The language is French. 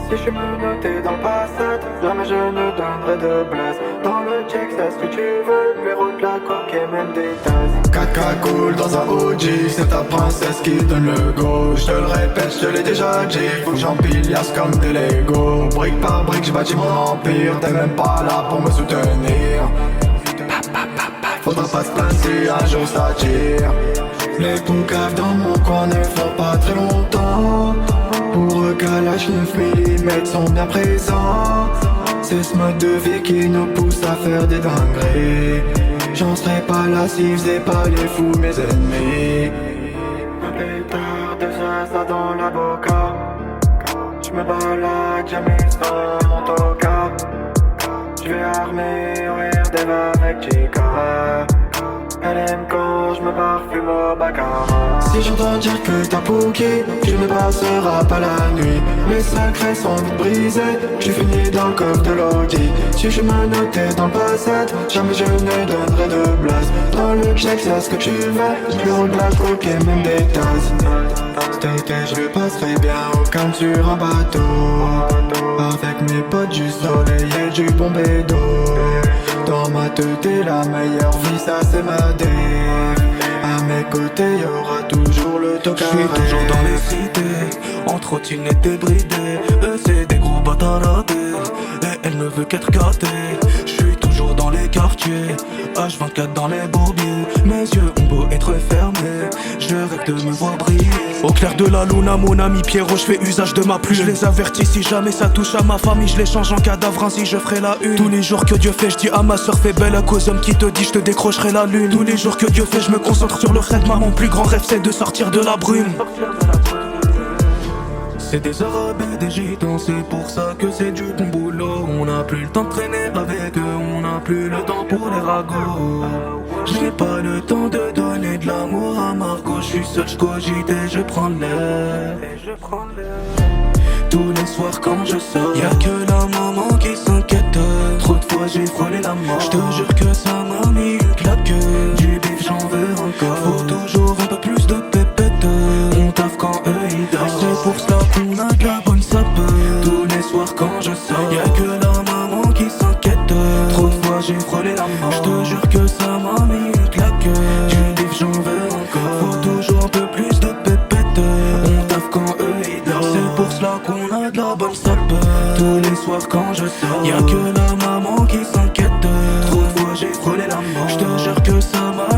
Si je me notais dans le passé, jamais je ne donnerai de blesse. Dans le check, c'est ce que tu veux, les routes, la coque et même des tasses. Caca cool dans un OG, c'est ta princesse qui donne le go. Je te le répète, je te l'ai déjà dit, faut que j'empile yas comme des Lego. Brique par brique, j'ai bâti mon empire, t'es même pas là pour me soutenir. Faudra pas se passer, un jour ça tire. Les poucaves dans mon coin ne font pas très longtemps. Pour eux, calage 9 mm sont bien présents. C'est ce mode de vie qui nous pousse à faire des dingueries. J'en serais pas là si faisaient pas les fous mes ennemis. Un pétard de ça dans la boca. J'me balade jamais sans mon toca. J'vais armer rire des avec Chica. Elle aime quand j'me parfume au baccarat. Si j'entends dire que t'as pouqué, tu ne passeras pas la nuit. Mes secrets sont vite brisés, j'ai fini dans le coffre de l'audi. Si je me notais dans le passé, jamais je ne donnerai de blase. Dans le check, c'est ce que tu veux, je roule de la coke et même des tasses. Cet été je passerai bien au calme sur un bateau. Avec mes potes du soleil et du bon bédo. Dans ma tête t'es la meilleure vie, ça c'est ma déf. À mes côtés y'aura toujours le tocard. J'suis toujours dans les cités, en trottinette débridée. Eux c'est des gros bâtards ratés, et elle ne veut qu'être gâtée. J'suis toujours dans les quartiers, H24 dans les bourbiers. Mes yeux ont beau être fermés, je rêve de me voir briller. Au clair de la lune, mon ami Pierrot, je fais usage de ma plume. Je les avertis si jamais ça touche à ma famille, je les change en cadavre, ainsi je ferai la une. Tous les jours que Dieu fait, je dis à ma soeur fais belle à cause homme qui te dit je te décrocherai la lune. Tous les jours que Dieu fait, je me concentre sur le rêve, mon plus grand rêve c'est de sortir de la brume. C'est des arabes et des gitans, c'est pour ça que c'est du bon boulot. On n'a plus le temps de traîner avec eux, on n'a plus le temps pour les ragots. J'ai pas le temps de donner de l'amour à Margot. Je suis seul, je cogite et je prends l'air. Tous les soirs quand je sors, y'a que la maman qui s'inquiète. Trop de fois j'ai frôlé la mort, je te jure que ça m'a mis une claque. Du bif j'en veux encore, faut toujours un peu plus de pépette. On taffe quand eux ils dorment, c'est pour cela qu'on a de la bonne sape. Tous les soirs quand je sors, y'a que la maman qui s'inquiète. Trop de fois j'ai frôlé la mort, je te jure que ça m'a mis une claque. Du bif j'en veux encore, faut toujours un peu plus de pépette. On taffe quand eux ils dorment, c'est pour cela qu'on a de la bonne sape. Tous les soirs quand je sors, y'a que la maman qui s'inquiète. Trop de fois j'ai frôlé la mort, je te jure que ça m'a